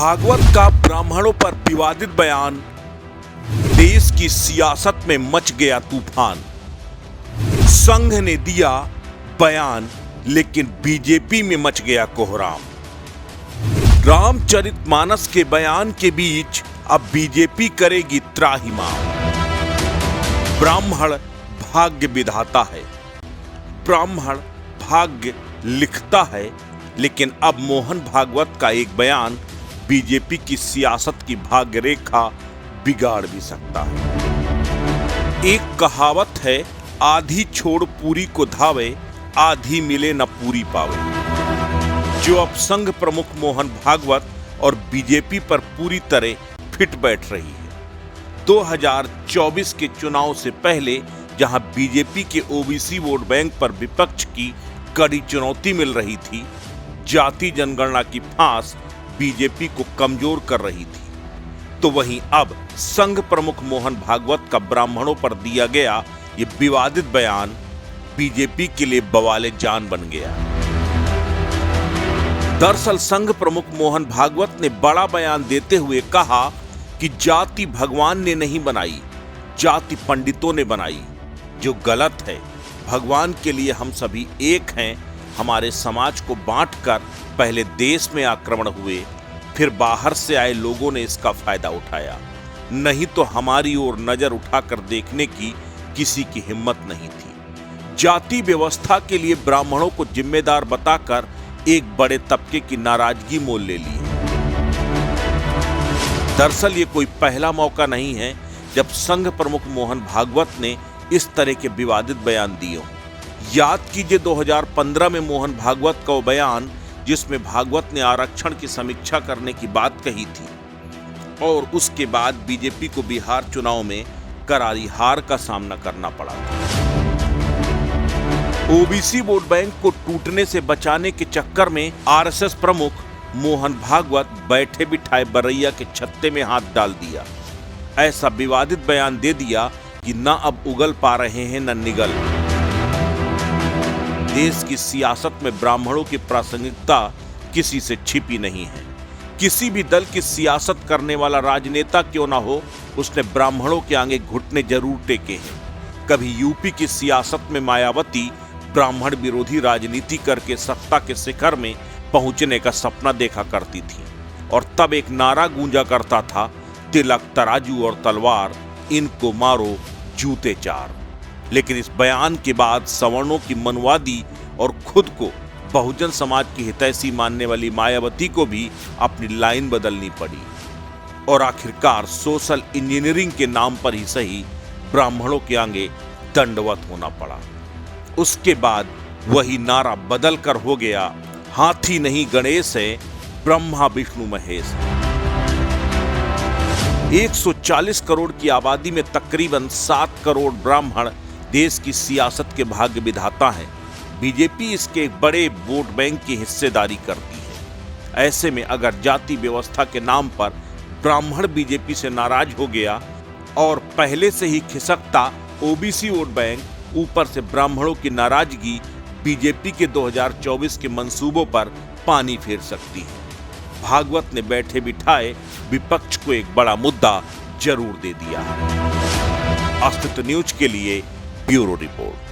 भागवत का ब्राह्मणों पर विवादित बयान, देश की सियासत में मच गया तूफान। संघ ने दिया बयान लेकिन बीजेपी में मच गया कोहराम। रामचरितमानस के बयान के बीच अब बीजेपी करेगी त्राहिमाम। ब्राह्मण भाग्य विधाता है, ब्राह्मण भाग्य लिखता है, लेकिन अब मोहन भागवत का एक बयान बीजेपी की सियासत की भाग्य रेखा बिगाड़ भी सकता है। एक कहावत है, आधी छोड़ पूरी को धावे, आधी मिले न पूरी पावे। जो अब संघ प्रमुख मोहन भागवत और बीजेपी पर पूरी तरह फिट बैठ रही है। 2024 के चुनाव से पहले जहां बीजेपी के ओबीसी वोट बैंक पर विपक्ष की कड़ी चुनौती मिल रही थी, जाति जनगणना की फांस बीजेपी को कमजोर कर रही थी, तो वहीं अब संघ प्रमुख मोहन भागवत का ब्राह्मणों पर दिया गया ये विवादित बयान बीजेपी के लिए बवाले जान बन गया। दरअसल संघ प्रमुख मोहन भागवत ने बड़ा बयान देते हुए कहा कि जाति भगवान ने नहीं बनाई, जाति पंडितों ने बनाई, जो गलत है। भगवान के लिए हम सभी एक हैं। हमारे समाज को बांटकर पहले देश में आक्रमण हुए, फिर बाहर से आए लोगों ने इसका फायदा उठाया, नहीं तो हमारी ओर नजर उठाकर देखने की किसी की हिम्मत नहीं थी। जाति व्यवस्था के लिए ब्राह्मणों को जिम्मेदार बताकर एक बड़े तबके की नाराजगी मोल ले ली। दरअसल ये कोई पहला मौका नहीं है जब संघ प्रमुख मोहन भागवत ने इस तरह के विवादित बयान दिए हों। याद कीजिए 2015 में मोहन भागवत का वो बयान जिसमें भागवत ने आरक्षण की समीक्षा करने की बात कही थी, और उसके बाद बीजेपी को बिहार चुनाव में करारी हार का सामना करना पड़ा था। ओबीसी वोट बैंक को टूटने से बचाने के चक्कर में आरएसएस प्रमुख मोहन भागवत बैठे बिठाए बरैया के छत्ते में हाथ डाल दिया। ऐसा विवादित बयान दे दिया कि न अब उगल पा रहे हैं न निगल। देश की सियासत में ब्राह्मणों की प्रासंगिकता किसी से छिपी नहीं है। किसी भी दल की सियासत करने वाला राजनेता क्यों ना हो, उसने ब्राह्मणों के आगे घुटने जरूर टेके हैं। कभी यूपी की सियासत में मायावती ब्राह्मण विरोधी राजनीति करके सत्ता के शिखर में पहुंचने का सपना देखा करती थी, और तब एक नारा गूंजा करता था, तिलक तराजू और तलवार, इनको मारो जूते चार। लेकिन इस बयान के बाद सवर्णों की मनवादी और खुद को बहुजन समाज की हितैषी मानने वाली मायावती को भी अपनी लाइन बदलनी पड़ी, और आखिरकार सोशल इंजीनियरिंग के नाम पर ही सही ब्राह्मणों के आगे दंडवत होना पड़ा। उसके बाद वही नारा बदल कर हो गया, हाथी नहीं गणेश है, ब्रह्मा विष्णु महेश। 140 करोड़ की आबादी में तकरीबन 7 करोड़ ब्राह्मण देश की सियासत के भाग्य विधाता हैं। बीजेपी इसके एक बड़े वोट बैंक की हिस्सेदारी करती है। ऐसे में अगर जाति व्यवस्था के नाम पर ब्राह्मण बीजेपी से नाराज हो गया और पहले से ही खिसकता ओबीसी वोट बैंक ऊपर से ब्राह्मणों की नाराजगी बीजेपी के 2024 के मंसूबों पर पानी फेर सकती है। भागवत ने बैठे बिठाए विपक्ष को एक बड़ा मुद्दा जरूर दे दिया है। अस्तित्व न्यूज के लिए ब्यूरो रिपोर्ट।